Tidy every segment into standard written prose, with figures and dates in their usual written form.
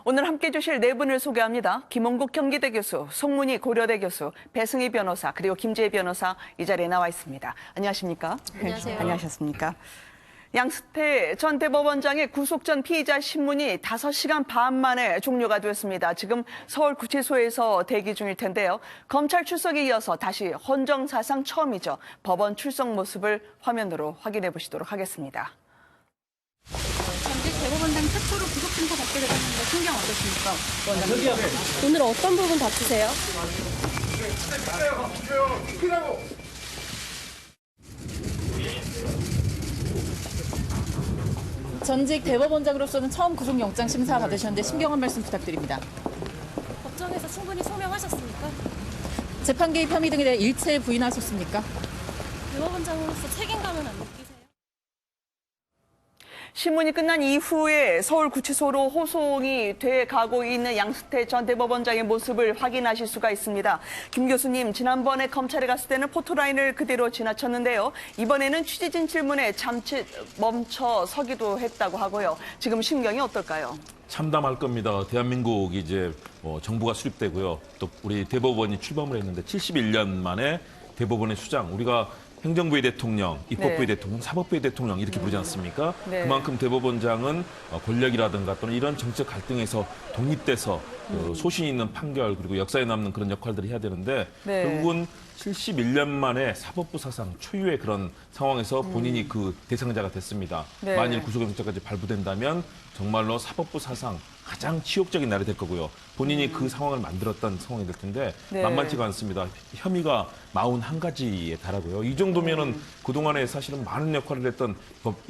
오늘 함께 해주실 네 분을 소개합니다. 김원국 경기대 교수, 송문희 고려대 교수, 배승희 변호사, 그리고 김재희 변호사 이 자리에 나와 있습니다. 안녕하십니까? 안녕하세요. 안녕하셨습니까? 양승태 전 대법원장의 구속 전 피의자 신문이 5시간 반 만에 종료가 되었습니다. 지금 서울구치소에서 대기 중일 텐데요. 검찰 출석에 이어서 다시 헌정 사상 처음이죠. 법원 출석 모습을 화면으로 확인해 보시도록 하겠습니다. 전직 대법원장 최초로 구속 심사 받게 되셨는데 심경 어떠십니까? 오늘 어떤 부분 다투세요? 전직 대법원장으로서는 처음 구속영장 심사 받으셨는데 심경한 말씀 부탁드립니다. 법정에서 충분히 소명하셨습니까? 재판 개입 혐의 등에 대해 일체 부인하셨습니까? 대법원장으로서 책임감은 안 느끼세요? 신문이 끝난 이후에 서울구치소로 호송이 돼 가고 있는 양승태 전 대법원장의 모습을 확인하실 수가 있습니다. 김 교수님, 지난번에 검찰에 갔을 때는 포토라인을 그대로 지나쳤는데요. 이번에는 취재진 질문에 잠시 멈춰 서기도 했다고 하고요. 지금 심경이 어떨까요? 참담할 겁니다. 대한민국이 이제 정부가 수립되고요. 또 우리 대법원이 출범을 했는데 71년 만에 대법원의 수장, 우리가 행정부의 대통령, 입법부의 대통령, 사법부의 대통령 이렇게 부르지 않습니까? 네. 그만큼 대법원장은 권력이라든가 또는 이런 정책 갈등에서 독립돼서 소신 있는 판결 그리고 역사에 남는 그런 역할들을 해야 되는데 네. 결국은 71년 만에 사법부 사상 초유의 그런 상황에서 본인이 그 대상자가 됐습니다. 네. 만일 구속영장까지 발부된다면 정말로 사법부 사상 가장 치욕적인 날이 될 거고요. 본인이 그 상황을 만들었던 상황이 될 텐데 네. 만만치가 않습니다. 혐의가 41가지에 달하고요. 이 정도면은 그동안에 사실은 많은 역할을 했던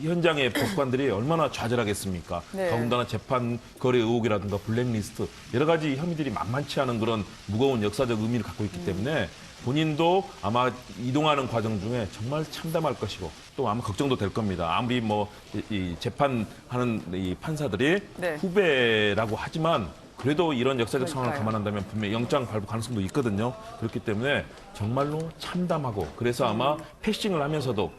현장의 법관들이 얼마나 좌절하겠습니까? 네. 더군다나 재판 거래 의혹이라든가 블랙리스트 여러 가지 혐의들이 만만치 않은 그런 무거운 역사적 의미를 갖고 있기 때문에 본인도 아마 이동하는 과정 중에 정말 참담할 것이고 또 아마 걱정도 될 겁니다. 아무리 이 재판하는 이 판사들이 네. 후배라고 하지만 그래도 이런 역사적 상황을 그러니까요. 감안한다면 분명히 영장 발부 가능성도 있거든요. 그렇기 때문에 정말로 참담하고 그래서 아마 패싱을 하면서도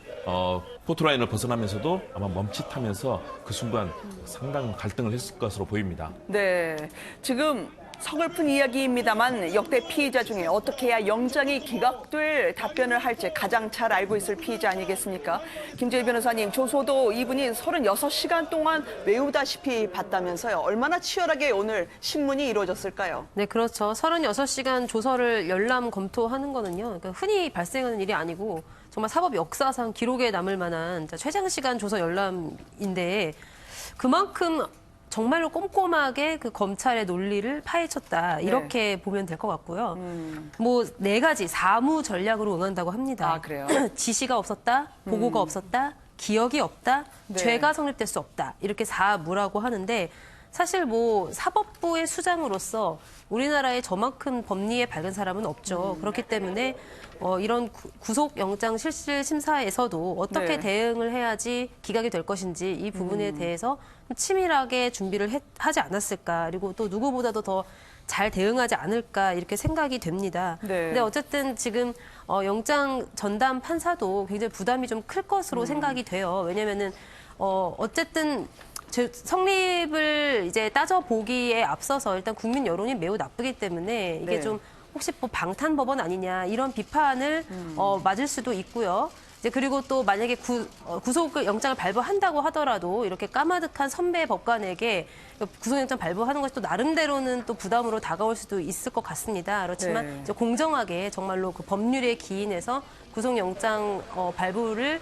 포토라인을 벗어나면서도 아마 멈칫하면서 그 순간 상당한 갈등을 했을 것으로 보입니다. 네, 지금 서글픈 이야기입니다만 역대 피의자 중에 어떻게 해야 영장이 기각될 답변을 할지 가장 잘 알고 있을 피의자 아니겠습니까? 김재희 변호사님, 조소도 이분이 36시간 동안 외우다시피 봤다면서요. 얼마나 치열하게 오늘 신문이 이루어졌을까요? 네, 그렇죠. 36시간 조서를 열람 검토하는 거는요. 그러니까 흔히 발생하는 일이 아니고 정말 사법 역사상 기록에 남을 만한 최장시간 조서 열람인데 그만큼 정말로 꼼꼼하게 그 검찰의 논리를 파헤쳤다. 이렇게 보면 될 것 같고요. 뭐 4가지 사무 전략으로 응한다고 합니다. 아, 그래요? 지시가 없었다, 보고가 없었다, 기억이 없다, 네. 죄가 성립될 수 없다. 이렇게 4무라고 하는데 사실 뭐 사법부의 수장으로서 우리나라에 저만큼 법리에 밝은 사람은 없죠. 그렇기 때문에 이런 구속영장 실질 심사에서도 어떻게 네. 대응을 해야지 기각이 될 것인지 이 부분에 대해서 치밀하게 준비를 하지 않았을까. 그리고 또 누구보다도 더 잘 대응하지 않을까 이렇게 생각이 됩니다. 네. 근데 어쨌든 지금 영장 전담 판사도 굉장히 부담이 좀 클 것으로 생각이 돼요. 왜냐면은 어쨌든 성립을 이제 따져보기에 앞서서 일단 국민 여론이 매우 나쁘기 때문에 이게 네. 좀 혹시 뭐 방탄법원 아니냐 이런 비판을 맞을 수도 있고요. 이제 그리고 또 만약에 구속 영장을 발부한다고 하더라도 이렇게 까마득한 선배 법관에게 구속영장 발부하는 것이 또 나름대로는 또 부담으로 다가올 수도 있을 것 같습니다. 그렇지만 네. 이제 공정하게 정말로 그 법률에 기인해서 구속영장 발부를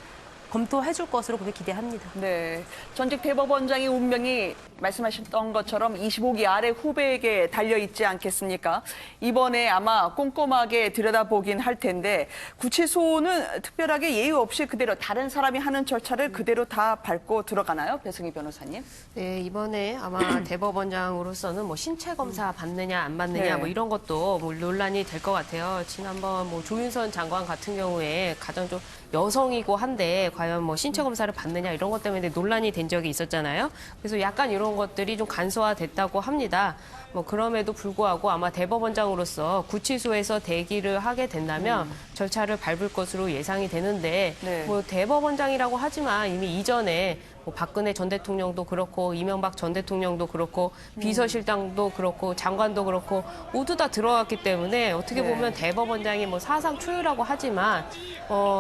검토해 줄 것으로 그렇게 기대합니다. 네, 전직 대법원장의 운명이 말씀하셨던 것처럼 25기 아래 후배에게 달려있지 않겠습니까? 이번에 아마 꼼꼼하게 들여다보긴 할 텐데 구치소는 특별하게 예의 없이 그대로 다른 사람이 하는 절차를 그대로 다 밟고 들어가나요? 배승희 변호사님? 네, 이번에 아마 대법원장으로서는 뭐 신체 검사 받느냐 안 받느냐 네. 뭐 이런 것도 뭐 논란이 될 것 같아요. 지난번 뭐 조윤선 장관 같은 경우에 가장 좀 여성이고 한데 과연 뭐 신체 검사를 받느냐 이런 것 때문에 논란이 된 적이 있었잖아요. 그래서 약간 이런 것들이 좀 간소화됐다고 합니다. 뭐 그럼에도 불구하고 아마 대법원장으로서 구치소에서 대기를 하게 된다면 절차를 밟을 것으로 예상이 되는데 네. 뭐 대법원장이라고 하지만 이미 이전에 뭐 박근혜 전 대통령도 그렇고 이명박 전 대통령도 그렇고 비서실장도 그렇고 장관도 그렇고 모두 다 들어갔기 때문에 어떻게 보면 대법원장이 뭐 사상 초유라고 하지만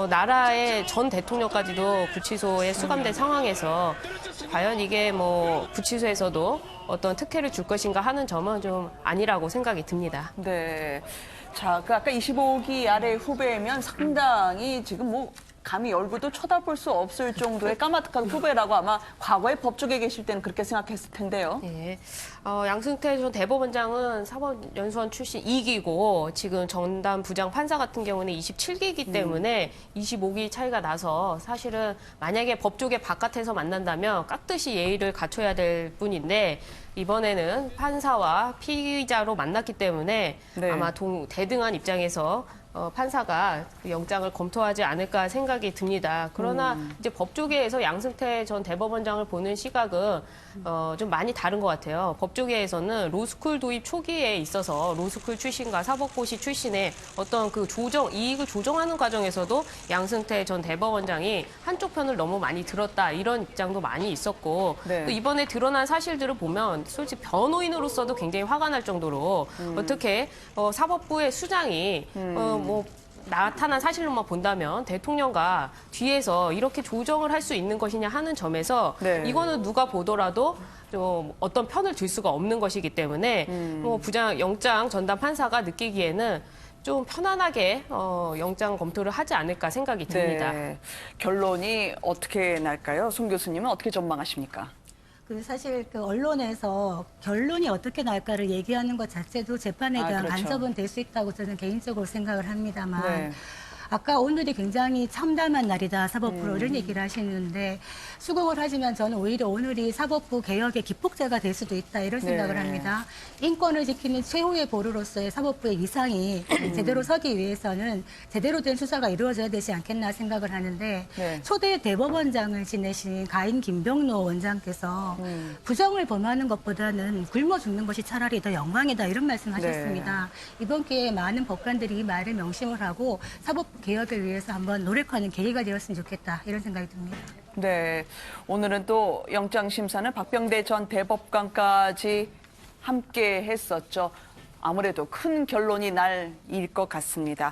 나라의 전 대통령까지도 구치소에 수감된 상황에서 과연 이게 뭐 구치소에서도 어떤 특혜를 줄 것인가 하는 점은 좀 아니라고 생각이 듭니다. 네. 자, 그 아까 25기 아래 후배면 상당히 지금 뭐 감히 얼굴도 쳐다볼 수 없을 정도의 까마득한 후배라고 아마 과거에 법조계 계실 때는 그렇게 생각했을 텐데요. 예. 양승태 전 대법원장은 사법연수원 출신 2기고 지금 전담 부장 판사 같은 경우는 27기이기 때문에 25기 차이가 나서 사실은 만약에 법조계 바깥에서 만난다면 깍듯이 예의를 갖춰야 될 뿐인데 이번에는 판사와 피의자로 만났기 때문에 네. 아마 대등한 입장에서 판사가 그 영장을 검토하지 않을까 생각이 듭니다. 그러나 이제 법조계에서 양승태 전 대법원장을 보는 시각은 좀 많이 다른 것 같아요. 법조계에서는 로스쿨 도입 초기에 있어서 로스쿨 출신과 사법고시 출신의 어떤 그 이익을 조정하는 과정에서도 양승태 전 대법원장이 한쪽 편을 너무 많이 들었다 이런 입장도 많이 있었고 네. 또 이번에 드러난 사실들을 보면 솔직히 변호인으로서도 굉장히 화가 날 정도로 어떻게 사법부의 수장이 뭐 나타난 사실로만 본다면 대통령과 뒤에서 이렇게 조정을 할 수 있는 것이냐 하는 점에서 네. 이거는 누가 보더라도 좀 어떤 편을 들 수가 없는 것이기 때문에 뭐 영장 전담 판사가 느끼기에는 좀 편안하게 영장 검토를 하지 않을까 생각이 듭니다. 네. 결론이 어떻게 날까요? 송 교수님은 어떻게 전망하십니까? 사실 그 언론에서 결론이 어떻게 날까를 얘기하는 것 자체도 재판에 대한 그렇죠. 간섭은 될 수 있다고 저는 개인적으로 생각을 합니다만 네. 아까 오늘이 굉장히 참담한 날이다 사법부로 이런 얘기를 하시는데 수긍을 하지만 저는 오히려 오늘이 사법부 개혁의 기폭제가 될 수도 있다 이런 생각을 네. 합니다. 인권을 지키는 최후의 보루로서의 사법부의 위상이 제대로 서기 위해서는 제대로 된 수사가 이루어져야 되지 않겠나 생각을 하는데 네. 초대 대법원장을 지내신 가인 김병로 원장께서 부정을 범하는 것보다는 굶어 죽는 것이 차라리 더 영광이다 이런 말씀하셨습니다. 이번 기회에 많은 법관들이 이 말을 명심을 하고 사법부 개혁을 위해서 한번 노력하는 계기가 되었으면 좋겠다 이런 생각이 듭니다. 네. 오늘은 또 영장심사는 박병대 전 대법관까지 함께 했었죠. 아무래도 큰 결론이 날일 것 같습니다.